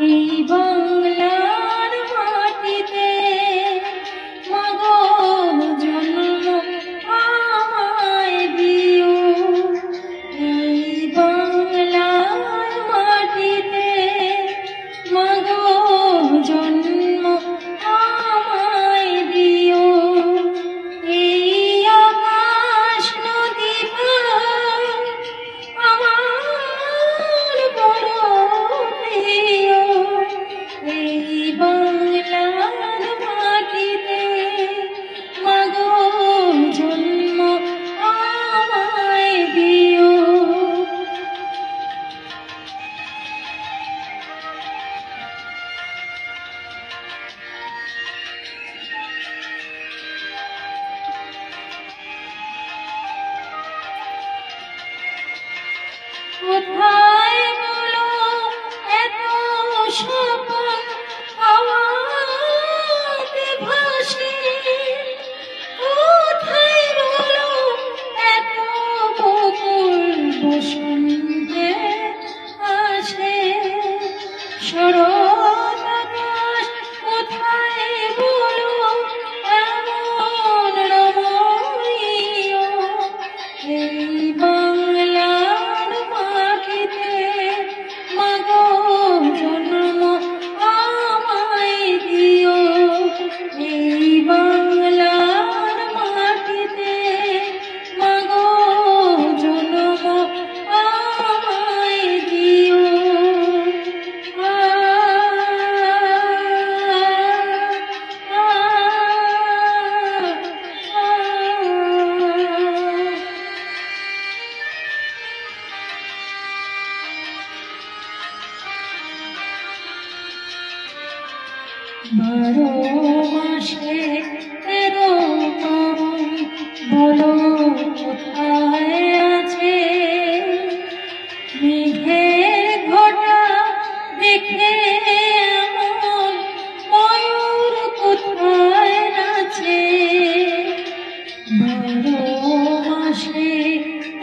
এই বাংলার মাটিতে মাগো জন্ম আমায় দিও। এই বাংলার মাটিতে মাগো জন্ম আমায় দিও। এই আকাশ নদী আমার বড় প্রিয়। এই বাংলার মাটিতে মাগো জন্ম আমায় দিও। কোথায় বলো এত স্বপন হাওয়াতে ভাসে? কোথায় বলো এত বকুল বসন্তে আসে? শরৎ আকাশ কোথায় বলো এমন রমণীয়? এই বাংলার মাটিতে মাগো জন্ম আমায় দিও। এই বাংলার মাটিতে মাগো জন্ম আমায় দিও। বারো মাসে 13 পার্বণ বলো কোথায় আছে? মেঘের ঘটা দেখে এমন ময়ূর কোথায় নাচে? 12 মাসে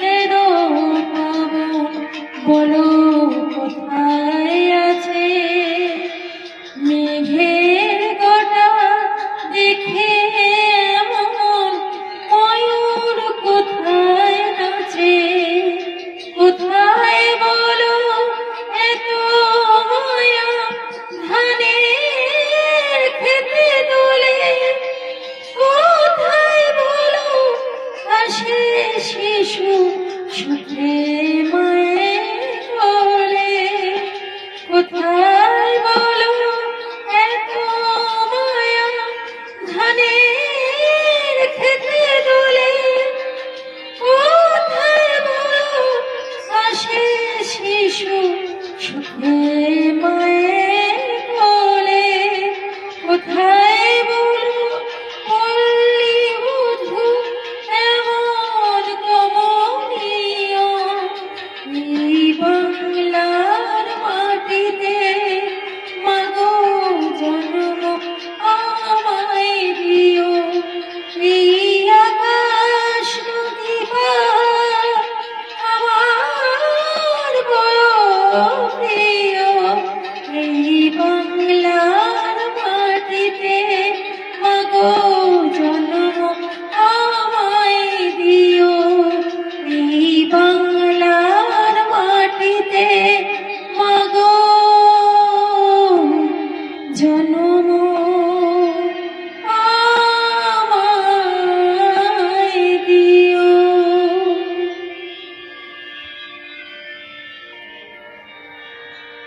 13 পার্বণ বলো কোথায় আছে? মেঘের ঘটা দেখে এমন ময়ূর কোথায় নাচে? কোথায় বলো এত মায়া ধানের খেতে দোলে? কোথায় বলো হাসে শিশু সুখে মায়ের কোলে? কোথায় বলো এত মায়া ধানের খেতে দোলে? কোথায় বলো হাসে শিশু সুখে মায়ের কোলে? কোথায় বলো পল্লী বধূ এমন কমনীয়? এই বাংলার মাটিতে মাগো জন্ম আমায় দিও। এই আকাশ নদী আমার বড় প্রিয়। এই বাংলা